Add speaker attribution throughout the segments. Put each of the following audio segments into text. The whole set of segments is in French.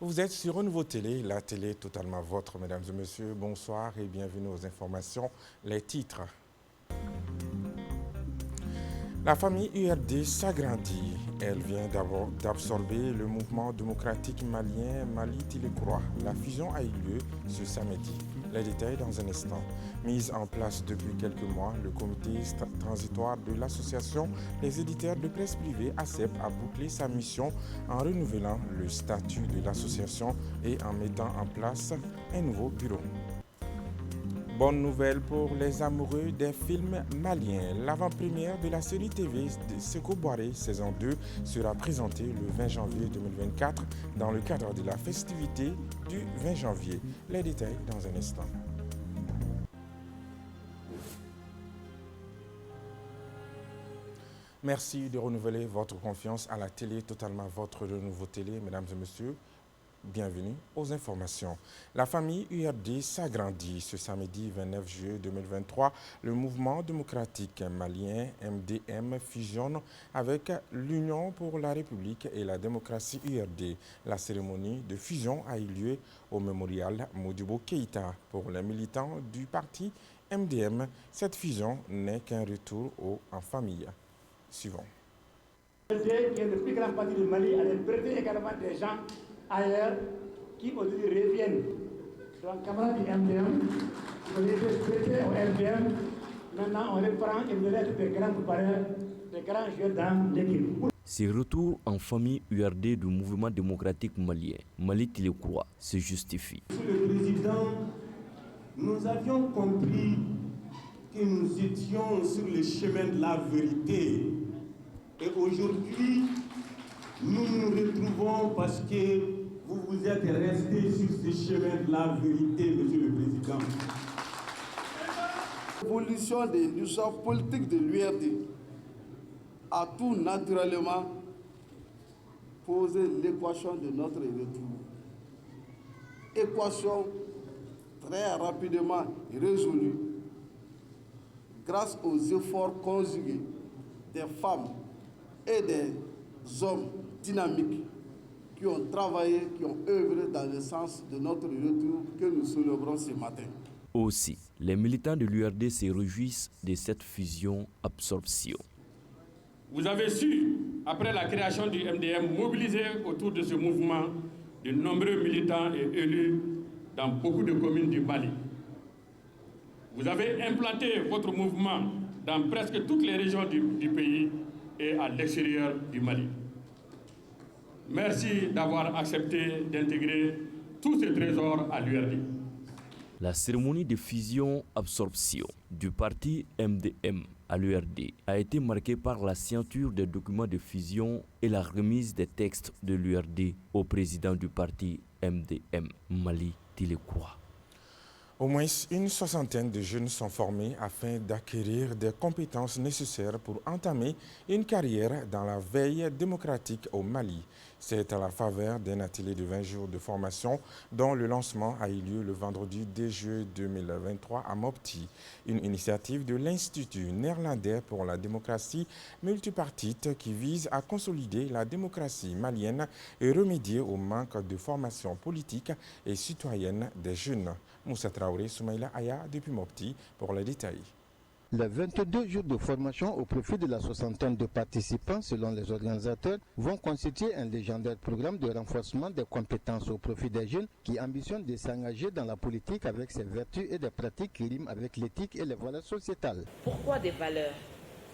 Speaker 1: Vous êtes sur Renouveau Télé, la télé totalement vôtre, mesdames et messieurs. Bonsoir et bienvenue aux informations. Les titres. La famille URD s'agrandit. Elle vient d'absorber le mouvement démocratique malien Mali-Tilecroix. La fusion a eu lieu ce samedi. Les détails dans un instant. Mise en place depuis quelques mois, le comité transitoire de l'association des éditeurs de presse privée ACEP a bouclé sa mission en renouvelant le statut de l'association et en mettant en place un nouveau bureau. Bonne nouvelle pour les amoureux des films maliens. L'avant-première de la série TV de Seko Boiré, saison 2, sera présentée le 20 janvier 2024 dans le cadre de la festivité du 20 janvier. Les détails dans un instant. Merci de renouveler votre confiance à la télé, totalement votre Renouveau Télé, mesdames et messieurs. Bienvenue aux informations. La famille URD s'agrandit. Ce samedi 29 juillet 2023, le mouvement démocratique malien MDM fusionne avec l'Union pour la République et la démocratie URD. La cérémonie de fusion a eu lieu au mémorial Modibo Keïta. Pour les militants du parti MDM, cette fusion n'est qu'un retour en famille. Suivons.
Speaker 2: Qui est le plus grand parti du Mali, allait prêter également des gens ailleurs qui aujourd'hui reviennent. Donc, camarades du MDM, vous avez prêté au MDM, maintenant on reprend et vous allez être des grands parrains, des grands joueurs dans l'équipe.
Speaker 3: Ces retours en famille URD du mouvement démocratique malien, Mali-Tilecroix, se justifient.
Speaker 4: Monsieur le Président, nous avions compris que nous étions sur le chemin de la vérité. Et aujourd'hui, nous nous retrouvons parce que vous êtes resté sur ce chemin de la vérité, Monsieur le Président.
Speaker 5: L'évolution des l'histoire politique de l'URD a tout naturellement posé l'équation de notre retour. Équation très rapidement résolue grâce aux efforts conjugués des femmes et des hommes dynamiques qui ont travaillé, qui ont œuvré dans le sens de notre retour que nous célébrons ce matin.
Speaker 3: Aussi, les militants de l'URD se réjouissent de cette fusion-absorption.
Speaker 6: Vous avez su, après la création du MDM, mobiliser autour de ce mouvement de nombreux militants et élus dans beaucoup de communes du Mali. Vous avez implanté votre mouvement dans presque toutes les régions du pays et à l'extérieur du Mali. Merci d'avoir accepté d'intégrer tous ces trésors à l'URD.
Speaker 3: La cérémonie de fusion-absorption du parti MDM à l'URD a été marquée par la signature des documents de fusion et la remise des textes de l'URD au président du parti MDM, Mali-Tilecroix.
Speaker 1: Au moins une soixantaine de jeunes sont formés afin d'acquérir des compétences nécessaires pour entamer une carrière dans la veille démocratique au Mali. C'est à la faveur d'un atelier de 20 jours de formation dont le lancement a eu lieu le vendredi 2 juillet 2023 à Mopti, une initiative de l'Institut néerlandais pour la démocratie multipartite qui vise à consolider la démocratie malienne et remédier au manque de formation politique et citoyenne des jeunes. Moussa Traoré, Soumaïla Aya depuis Mopti pour les détails.
Speaker 7: Les 22 jours de formation au profit de la soixantaine de participants, selon les organisateurs, vont constituer un légendaire programme de renforcement des compétences au profit des jeunes qui ambitionnent de s'engager dans la politique avec ses vertus et des pratiques qui riment avec l'éthique et les valeurs sociétales.
Speaker 8: Pourquoi des valeurs?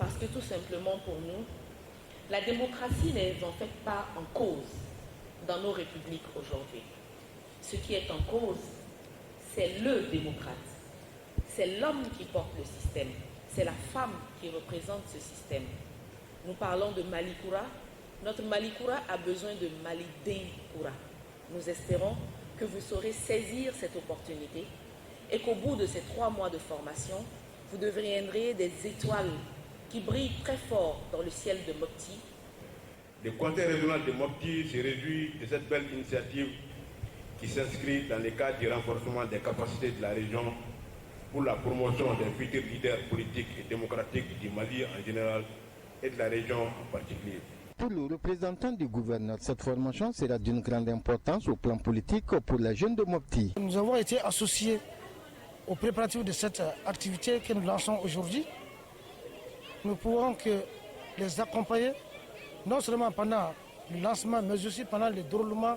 Speaker 8: Parce que tout simplement pour nous, la démocratie n'est en fait pas en cause dans nos républiques aujourd'hui. Ce qui est en cause, c'est le démocrate. C'est l'homme qui porte le système. C'est la femme qui représente ce système. Nous parlons de Malikoura. Notre Malikoura a besoin de Malidinkoura. Nous espérons que vous saurez saisir cette opportunité et qu'au bout de ces 3 mois de formation, vous deviendrez des étoiles qui brillent très fort dans le ciel de Mopti.
Speaker 9: Le conseil régional de Mopti se réjouit de cette belle initiative qui s'inscrit dans le cadre du renforcement des capacités de la région pour la promotion des futurs leaders politiques et démocratiques du Mali en général et de la région en particulier.
Speaker 7: Pour le représentant du gouverneur, cette formation sera d'une grande importance au plan politique pour les jeunes de Mopti.
Speaker 10: Nous avons été associés aux préparatifs de cette activité que nous lançons aujourd'hui. Nous pouvons que les accompagner, non seulement pendant le lancement, mais aussi pendant le déroulement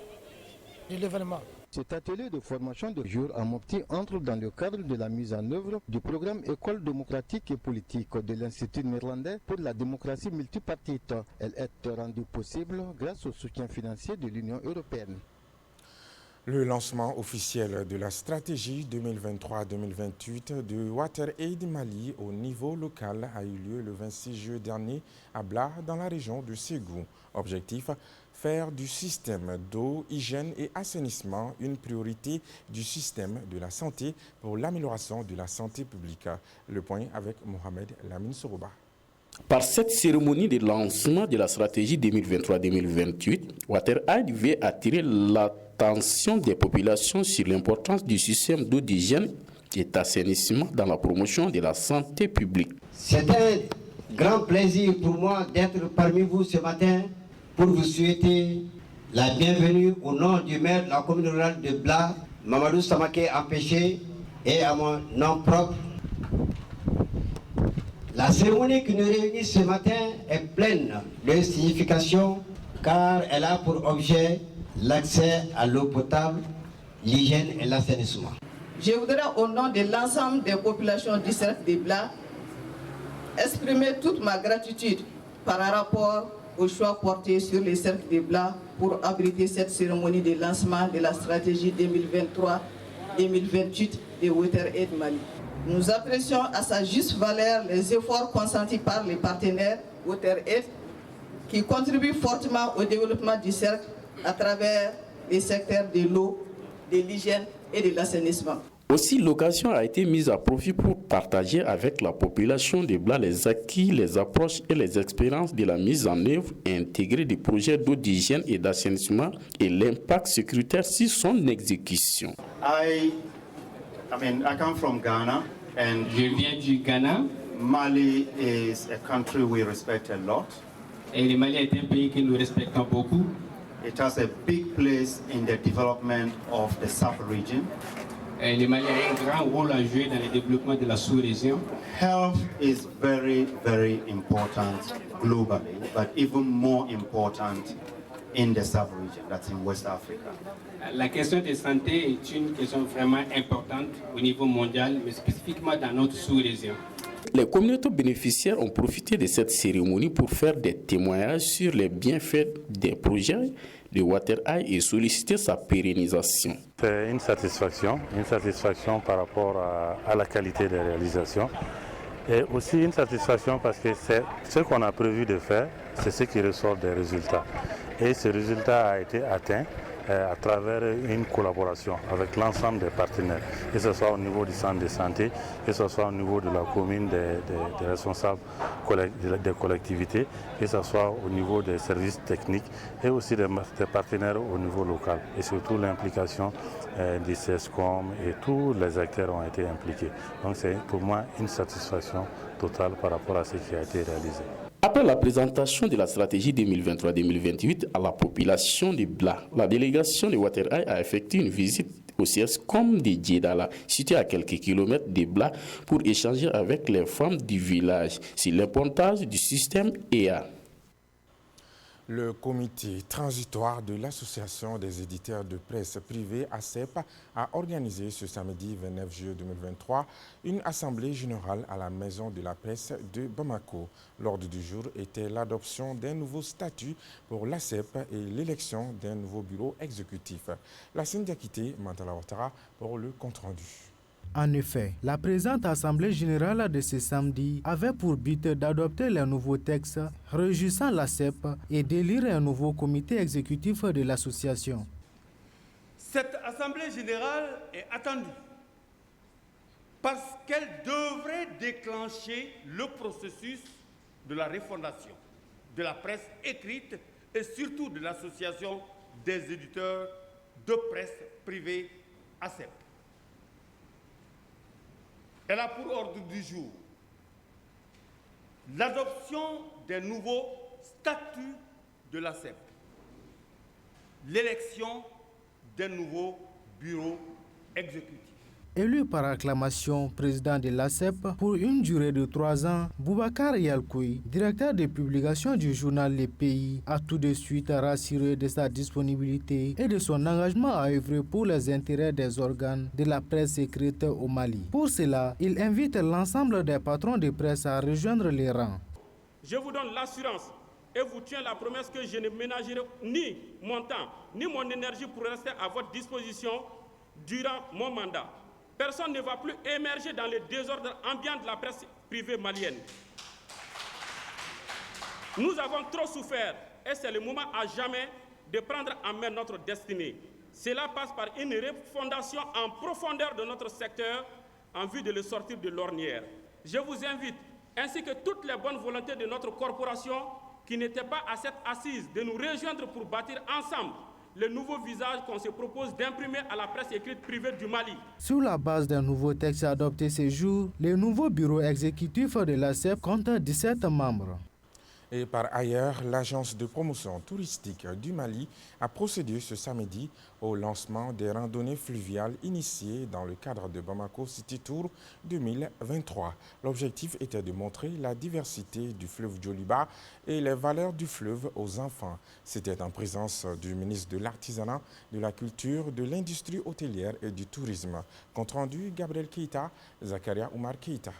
Speaker 10: de l'événement.
Speaker 7: Cet atelier de formation de jour à Mopti entre dans le cadre de la mise en œuvre du programme École démocratique et politique de l'Institut néerlandais pour la démocratie multipartite. Elle est rendue possible grâce au soutien financier de l'Union européenne.
Speaker 1: Le lancement officiel de la stratégie 2023-2028 de WaterAid Mali au niveau local a eu lieu le 26 juillet dernier à Bla, dans la région de Ségou. Objectif, faire du système d'eau, hygiène et assainissement une priorité du système de la santé pour l'amélioration de la santé publique. Le point avec Mohamed Lamine Soroba.
Speaker 11: Par cette cérémonie de lancement de la stratégie 2023-2028, WaterAid veut attirer l'attention des populations sur l'importance du système d'eau, d'hygiène et d'assainissement dans la promotion de la santé publique.
Speaker 12: C'est un grand plaisir pour moi d'être parmi vous ce matin pour vous souhaiter la bienvenue au nom du maire de la commune rurale de Bla, Mamadou Samaké Empêché, et à mon nom propre. La cérémonie qui nous réunit ce matin est pleine de signification car elle a pour objet l'accès à l'eau potable, l'hygiène et l'assainissement.
Speaker 13: Je voudrais au nom de l'ensemble des populations du cercle de Bla exprimer toute ma gratitude par rapport au choix porté sur les cercles de Bla pour abriter cette cérémonie de lancement de la stratégie 2023-2028 de WaterAid Mali. Nous apprécions à sa juste valeur les efforts consentis par les partenaires WaterAid qui contribuent fortement au développement du cercle à travers les secteurs de l'eau, de l'hygiène et de l'assainissement.
Speaker 11: Aussi, l'occasion a été mise à profit pour partager avec la population de Bla les acquis, les approches et les expériences de la mise en œuvre intégrée des projets d'eau, d'hygiène et d'assainissement et l'impact sécuritaire sur son exécution.
Speaker 14: I come from Ghana, and
Speaker 15: je viens du Ghana.
Speaker 14: Mali is a country we respect a lot.
Speaker 15: Et le Mali est un pays que nous respectons beaucoup.
Speaker 14: It has a big place in the development of the sub-region.
Speaker 15: Et le Mali a un grand rôle à jouer dans le développement de la sous-région.
Speaker 14: Health is very, very important globally, but even more important in the sub-region, that's in West Africa.
Speaker 15: La question de santé est une question vraiment importante au niveau mondial, mais spécifiquement dans notre sous-région.
Speaker 11: Les communautés bénéficiaires ont profité de cette cérémonie pour faire des témoignages sur les bienfaits des projets de WaterAid et solliciter sa pérennisation.
Speaker 16: C'est une satisfaction par rapport à la qualité des réalisations. Et aussi une satisfaction parce que c'est ce qu'on a prévu de faire, c'est ce qui ressort des résultats. Et ce résultat a été atteint à travers une collaboration avec l'ensemble des partenaires, que ce soit au niveau du centre de santé, que ce soit au niveau de la commune, des responsables des collectivités, que ce soit au niveau des services techniques et aussi des partenaires au niveau local. Et surtout l'implication du CESCOM et tous les acteurs ont été impliqués. Donc c'est pour moi une satisfaction totale par rapport à ce qui a été réalisé.
Speaker 11: Après la présentation de la stratégie 2023-2028 à la population de Bla, la délégation de WaterAid a effectué une visite au CESCOM de Djedala, situé à quelques kilomètres de Bla, pour échanger avec les femmes du village sur l'importance du système EA.
Speaker 1: Le comité transitoire de l'Association des éditeurs de presse privée ACEP a organisé ce samedi 29 juillet 2023 une assemblée générale à la Maison de la presse de Bamako. L'ordre du jour était l'adoption d'un nouveau statut pour l'ACEP et l'élection d'un nouveau bureau exécutif. La Syndiacité Mantala Ouattara pour le compte-rendu.
Speaker 17: En effet, la présente Assemblée générale de ce samedi avait pour but d'adopter les nouveaux textes régissant l'ACEP et d'élire un nouveau comité exécutif de l'association.
Speaker 18: Cette Assemblée générale est attendue parce qu'elle devrait déclencher le processus de la refondation de la presse écrite et surtout de l'association des éditeurs de presse privée ACEP. Elle a pour ordre du jour l'adoption des nouveaux statuts de l'ACEP l'élection d'un nouveau bureau exécutif.
Speaker 17: Élu par acclamation président de l'ACEP pour une durée de 3 ans, Boubacar Yalkoui, directeur de publication du journal Les Pays, a tout de suite rassuré de sa disponibilité et de son engagement à œuvrer pour les intérêts des organes de la presse écrite au Mali. Pour cela, il invite l'ensemble des patrons de presse à rejoindre les rangs.
Speaker 6: Je vous donne l'assurance et vous tiens la promesse que je ne ménagerai ni mon temps ni mon énergie pour rester à votre disposition durant mon mandat. Personne ne va plus émerger dans le désordre ambiant de la presse privée malienne. Nous avons trop souffert et c'est le moment à jamais de prendre en main notre destinée. Cela passe par une refondation en profondeur de notre secteur en vue de le sortir de l'ornière. Je vous invite, ainsi que toutes les bonnes volontés de notre corporation qui n'étaient pas à cette assise, de nous rejoindre pour bâtir ensemble le nouveau visage qu'on se propose d'imprimer à la presse écrite privée du Mali.
Speaker 17: Sur la base d'un nouveau texte adopté ces jours, le nouveau bureau exécutif de l'ACEP compte 17 membres.
Speaker 1: Et par ailleurs, l'agence de promotion touristique du Mali a procédé ce samedi au lancement des randonnées fluviales initiées dans le cadre de Bamako City Tour 2023. L'objectif était de montrer la diversité du fleuve Djoliba et les valeurs du fleuve aux enfants. C'était en présence du ministre de l'Artisanat, de la Culture, de l'Industrie hôtelière et du Tourisme. Compte rendu, Gabriel Keita, Zakaria Oumar Keita.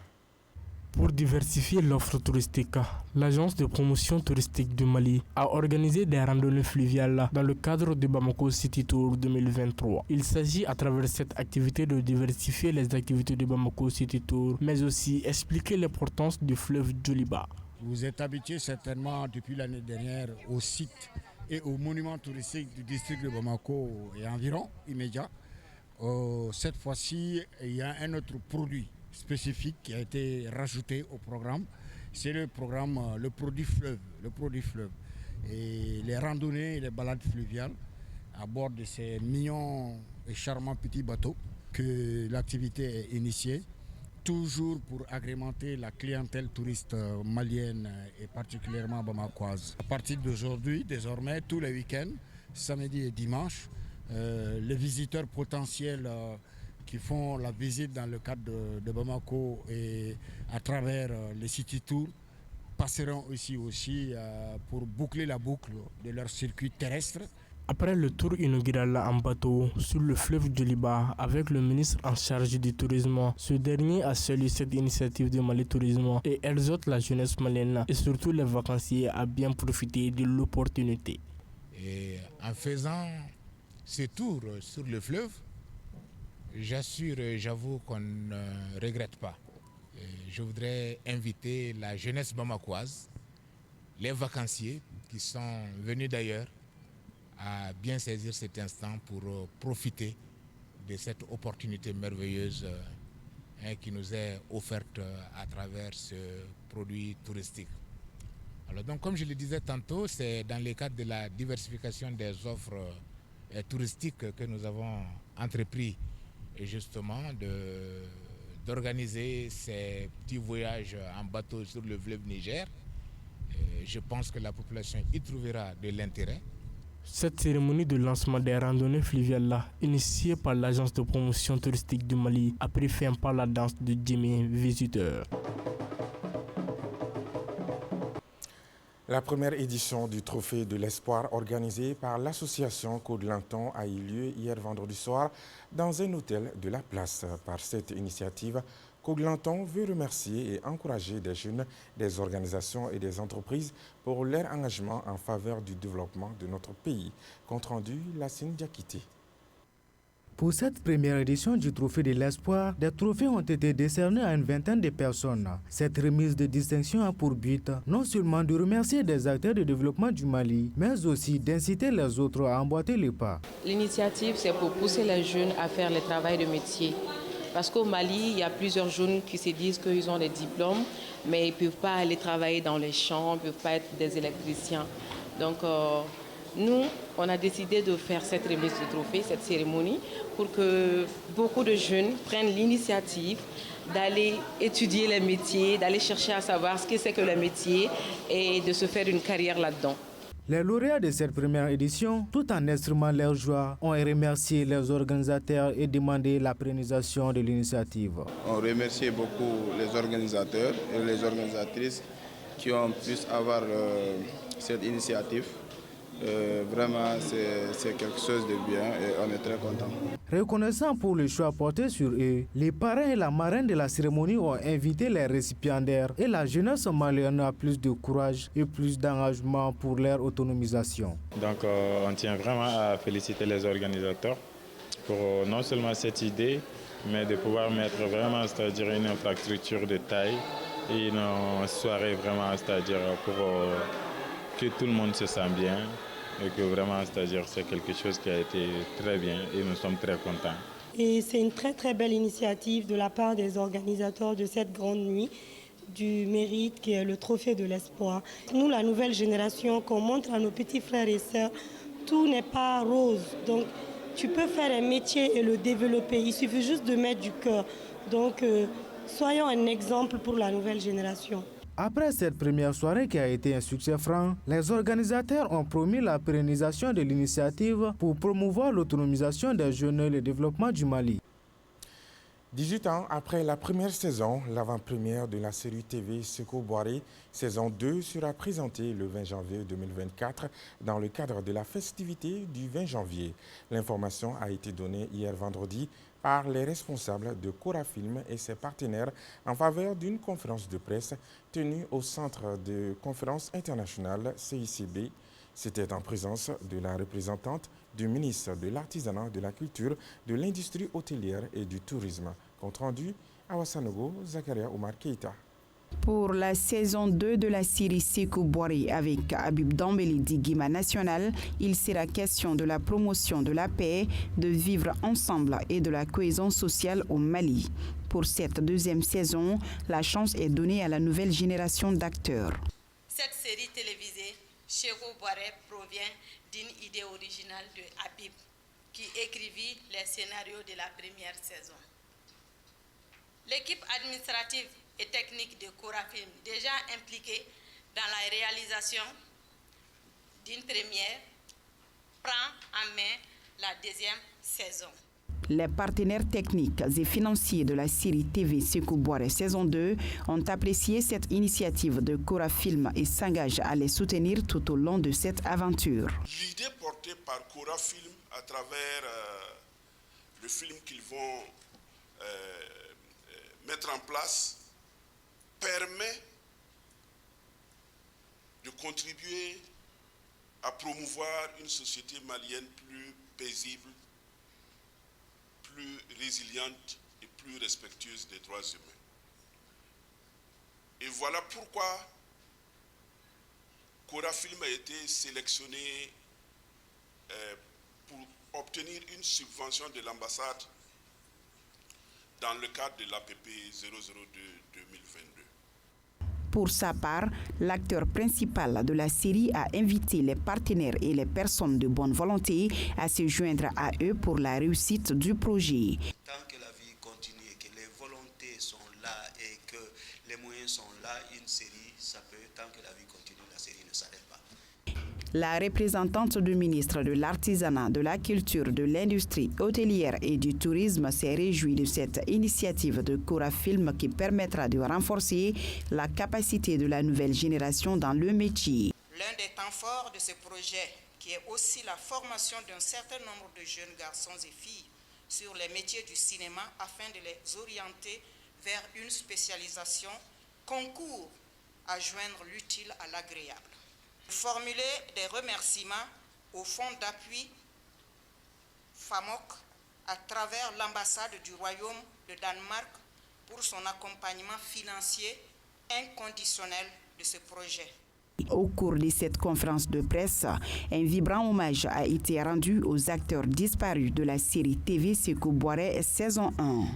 Speaker 19: Pour diversifier l'offre touristique, l'agence de promotion touristique du Mali a organisé des randonnées fluviales dans le cadre du Bamako City Tour 2023. Il s'agit à travers cette activité de diversifier les activités du Bamako City Tour, mais aussi expliquer l'importance du fleuve Djoliba.
Speaker 20: Vous êtes habitué certainement depuis l'année dernière au site et aux monuments touristiques du district de Bamako et environ immédiat. Cette fois-ci, il y a un autre produit spécifique qui a été rajouté au programme, c'est le programme le produit fleuve et les randonnées et les balades fluviales à bord de ces mignons et charmants petits bateaux que l'activité est initiée, toujours pour agrémenter la clientèle touriste malienne et particulièrement bamakoise. À partir d'aujourd'hui, désormais, tous les week-ends, samedi et dimanche, les visiteurs potentiels qui font la visite dans le cadre de Bamako et à travers les City Tours passeront aussi pour boucler la boucle de leur circuit terrestre.
Speaker 19: Après le tour inaugural en bateau sur le fleuve Djoliba avec le ministre en charge du tourisme, ce dernier a salué cette initiative de Mali Tourisme et exhorte la jeunesse malienne et surtout les vacanciers à bien profiter de l'opportunité.
Speaker 21: Et en faisant ce tour sur le fleuve, j'avoue qu'on ne regrette pas. Je voudrais inviter la jeunesse bamakoise, les vacanciers qui sont venus d'ailleurs, à bien saisir cet instant pour profiter de cette opportunité merveilleuse qui nous est offerte à travers ce produit touristique. Alors donc, comme je le disais tantôt, c'est dans le cadre de la diversification des offres touristiques que nous avons entrepris et justement d'organiser ces petits voyages en bateau sur le fleuve Niger. Je pense que la population y trouvera de l'intérêt.
Speaker 19: Cette cérémonie de lancement des randonnées fluviales initiée par l'agence de promotion touristique du Mali a pris fin par la danse de Djemé Visiteur.
Speaker 1: La première édition du Trophée de l'Espoir organisée par l'association Codelanton a eu lieu hier vendredi soir dans un hôtel de la place. Par cette initiative, Codelanton veut remercier et encourager des jeunes, des organisations et des entreprises pour leur engagement en faveur du développement de notre pays. Compte rendu, Lassine Diakité.
Speaker 17: Pour cette première édition du Trophée de l'Espoir, des trophées ont été décernés à une vingtaine de personnes. Cette remise de distinction a pour but non seulement de remercier des acteurs de développement du Mali, mais aussi d'inciter les autres à emboîter le pas.
Speaker 8: L'initiative, c'est pour pousser les jeunes à faire le travail de métier. Parce qu'au Mali, il y a plusieurs jeunes qui se disent qu'ils ont des diplômes, mais ils ne peuvent pas aller travailler dans les champs, ils ne peuvent pas être des électriciens. Donc, nous, on a décidé de faire cette remise de trophée, cette cérémonie, pour que beaucoup de jeunes prennent l'initiative d'aller étudier les métiers, d'aller chercher à savoir ce que c'est que le métier et de se faire une carrière là-dedans.
Speaker 17: Les lauréats de cette première édition, tout en exprimant leur joie, ont remercié les organisateurs et demandé la pérennisation de l'initiative.
Speaker 2: On remercie beaucoup les organisateurs et les organisatrices qui ont pu avoir cette initiative. Vraiment, c'est quelque chose de bien et on est très contents.
Speaker 17: Reconnaissant pour le choix porté sur eux, les parrains et la marraine de la cérémonie ont invité les récipiendaires et la jeunesse malienne à plus de courage et plus d'engagement pour leur autonomisation.
Speaker 22: Donc on tient vraiment à féliciter les organisateurs pour non seulement cette idée, mais de pouvoir mettre vraiment, c'est-à-dire une infrastructure de taille et une soirée vraiment, c'est-à-dire pour que tout le monde se sente bien. Et que vraiment, c'est-à-dire, c'est quelque chose qui a été très bien et nous sommes très contents.
Speaker 23: Et c'est une très très belle initiative de la part des organisateurs de cette grande nuit du mérite qui est le trophée de l'espoir. Nous, la nouvelle génération, qu'on montre à nos petits frères et sœurs, tout n'est pas rose. Donc tu peux faire un métier et le développer, il suffit juste de mettre du cœur. Donc soyons un exemple pour la nouvelle génération.
Speaker 17: Après cette première soirée qui a été un succès franc, les organisateurs ont promis la pérennisation de l'initiative pour promouvoir l'autonomisation des jeunes et le développement du Mali.
Speaker 1: 18 ans après la première saison, l'avant-première de la série TV Sékou Boiré, saison 2, sera présentée le 20 janvier 2024 dans le cadre de la festivité du 20 janvier. L'information a été donnée hier vendredi par les responsables de Cora Film et ses partenaires en faveur d'une conférence de presse tenue au Centre de conférence internationale CICB. C'était en présence de la représentante du ministre de l'Artisanat, de la Culture, de l'Industrie hôtelière et du Tourisme. Compte rendu à Ouassanogo, Zakaria Omar Keita.
Speaker 24: Pour la saison 2 de la série Sékou Boiré avec Habib Dambélé d'Iguima National, il sera question de la promotion de la paix, de vivre ensemble et de la cohésion sociale au Mali. Pour cette deuxième saison, la chance est donnée à la nouvelle génération d'acteurs.
Speaker 25: Cette série télévisée, Sékou Boiré, provient d'une idée originale de Habib, qui écrivit les scénarios de la première saison. L'équipe administrative et technique de Cora Film, déjà impliquée dans la réalisation d'une première, prend en main la deuxième saison.
Speaker 24: Les partenaires techniques et financiers de la série TV Sékou Boiré saison 2 ont apprécié cette initiative de Cora Film et s'engagent à les soutenir tout au long de cette aventure.
Speaker 26: L'idée portée par Cora Film à travers le film qu'ils vont mettre en place permet de contribuer à promouvoir une société malienne plus paisible, plus résiliente et plus respectueuse des droits humains. Et voilà pourquoi Cora Film a été sélectionné pour obtenir une subvention de l'ambassade dans le cadre de l'APP 002-2022.
Speaker 24: Pour sa part, l'acteur principal de la série a invité les partenaires et les personnes de bonne volonté à se joindre à eux pour la réussite du projet.
Speaker 27: Tant que la vie continue, que les volontés sont là et que les moyens sont là, une série, ça peut, tant que la vie continue, la série ne s'arrête pas.
Speaker 24: La représentante du ministre de l'Artisanat, de la Culture, de l'Industrie hôtelière et du Tourisme s'est réjouie de cette initiative de Cora Film qui permettra de renforcer la capacité de la nouvelle génération dans le métier.
Speaker 25: L'un des temps forts de ce projet, qui est aussi la formation d'un certain nombre de jeunes garçons et filles sur les métiers du cinéma afin de les orienter vers une spécialisation, concourt à joindre l'utile à l'agréable. Formuler des remerciements au Fonds d'appui FAMOC à travers l'ambassade du Royaume de Danemark pour son accompagnement financier inconditionnel de ce projet.
Speaker 24: Au cours de cette conférence de presse, un vibrant hommage a été rendu aux acteurs disparus de la série TV Sékou Boiré saison 1.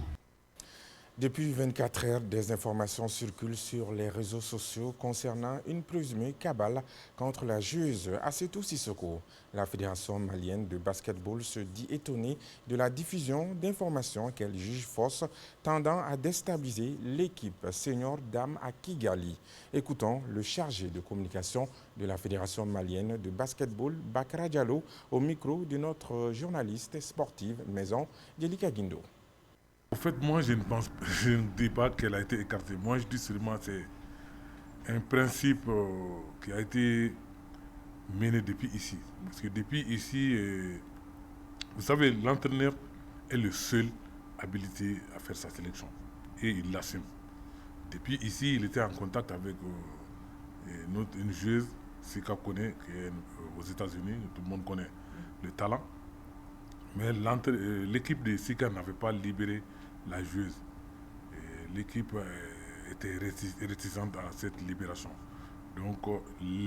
Speaker 1: Depuis 24 heures, des informations circulent sur les réseaux sociaux concernant une présumée cabale contre la joueuse Assetou Sissoko. La Fédération malienne de basketball se dit étonnée de la diffusion d'informations qu'elle juge fausses tendant à déstabiliser l'équipe senior dames à Kigali. Écoutons le chargé de communication de la Fédération malienne de basketball, Bakara Diallo, au micro de notre journaliste sportive maison, Djelika Guindo.
Speaker 3: En fait, moi, je ne dis pas qu'elle a été écartée. Moi, je dis seulement que c'est un principe qui a été mené depuis ici. Parce que depuis ici, vous savez, l'entraîneur est le seul habilité à faire sa sélection. Et il l'assume. Depuis ici, il était en contact avec une joueuse, Sika Kone, qui est aux États-Unis. Tout le monde connaît le talent. Mais l'équipe de Sika n'avait pas libéré la joueuse. L'équipe était réticente à cette libération. Donc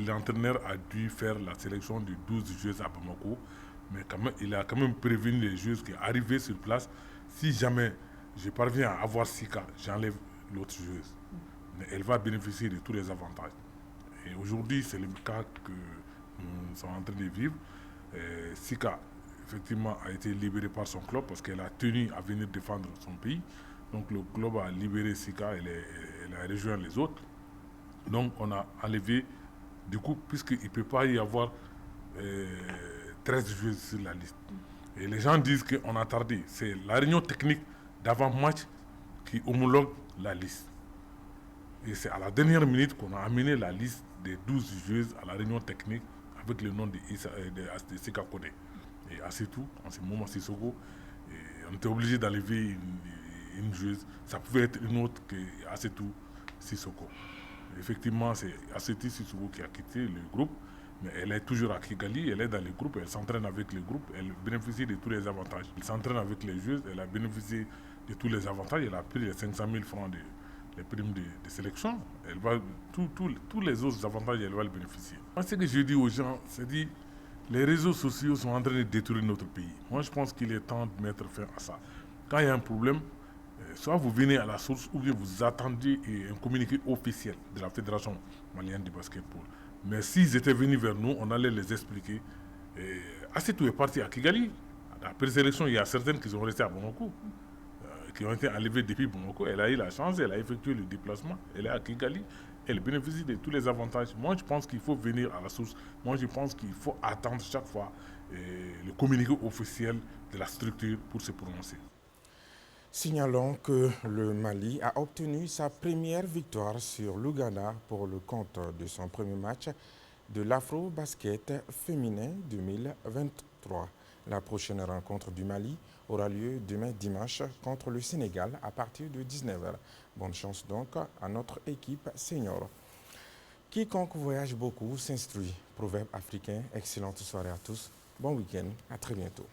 Speaker 3: l'entraîneur a dû faire la sélection de 12 joueuses à Bamako, mais il a quand même prévenu les joueuses qui arrivaient sur place. Si jamais je parviens à avoir Sika, j'enlève l'autre joueuse. Mais elle va bénéficier de tous les avantages. Et aujourd'hui, c'est le cas que nous sommes en train de vivre. Sika, effectivement, a été libérée par son club parce qu'elle a tenu à venir défendre son pays. Donc le club a libéré Sika, elle a rejoint les autres. Donc on a enlevé, du coup, puisqu'il ne peut pas y avoir 13 joueurs sur la liste. Et les gens disent qu'on a tardé. C'est la réunion technique d'avant-match qui homologue la liste. Et c'est à la dernière minute qu'on a amené la liste des 12 joueuses à la réunion technique avec le nom de Sika Kone. Et Assetou, en ce moment, Sissoko, on était obligé d'enlever une joueuse. Ça pouvait être une autre que Assetou Sissoko. Effectivement, c'est Assetou Sissoko qui a quitté le groupe, mais elle est toujours à Kigali, elle est dans le groupe, elle s'entraîne avec le groupe, elle bénéficie de tous les avantages. Elle s'entraîne avec les joueuses, elle a bénéficié de tous les avantages, elle a pris les 500 000 francs les primes de sélection. Elle va, tous les autres avantages, elle va le bénéficier. Moi, ce que je dis aux gens, c'est dit, les réseaux sociaux sont en train de détruire notre pays. Moi, je pense qu'il est temps de mettre fin à ça. Quand il y a un problème, soit vous venez à la source ou bien vous attendez un communiqué officiel de la Fédération malienne de basketball. Mais s'ils étaient venus vers nous, on allait les expliquer. Assetou est parti à Kigali. Après l'élection, il y a certaines qui sont restées à Bamako, qui ont été enlevées depuis Bamako. Elle a eu la chance, elle a effectué le déplacement, elle est à Kigali. Elle bénéficie de tous les avantages. Moi, je pense qu'il faut venir à la source. Moi, je pense qu'il faut attendre chaque fois le communiqué officiel de la structure pour se prononcer.
Speaker 1: Signalons que le Mali a obtenu sa première victoire sur l'Ouganda pour le compte de son premier match de l'Afro-Basket féminin 2023. La prochaine rencontre du Mali aura lieu demain dimanche contre le Sénégal à partir de 19h. Bonne chance donc à notre équipe senior. Quiconque voyage beaucoup s'instruit. Proverbe africain, excellente soirée à tous. Bon week-end, à très bientôt.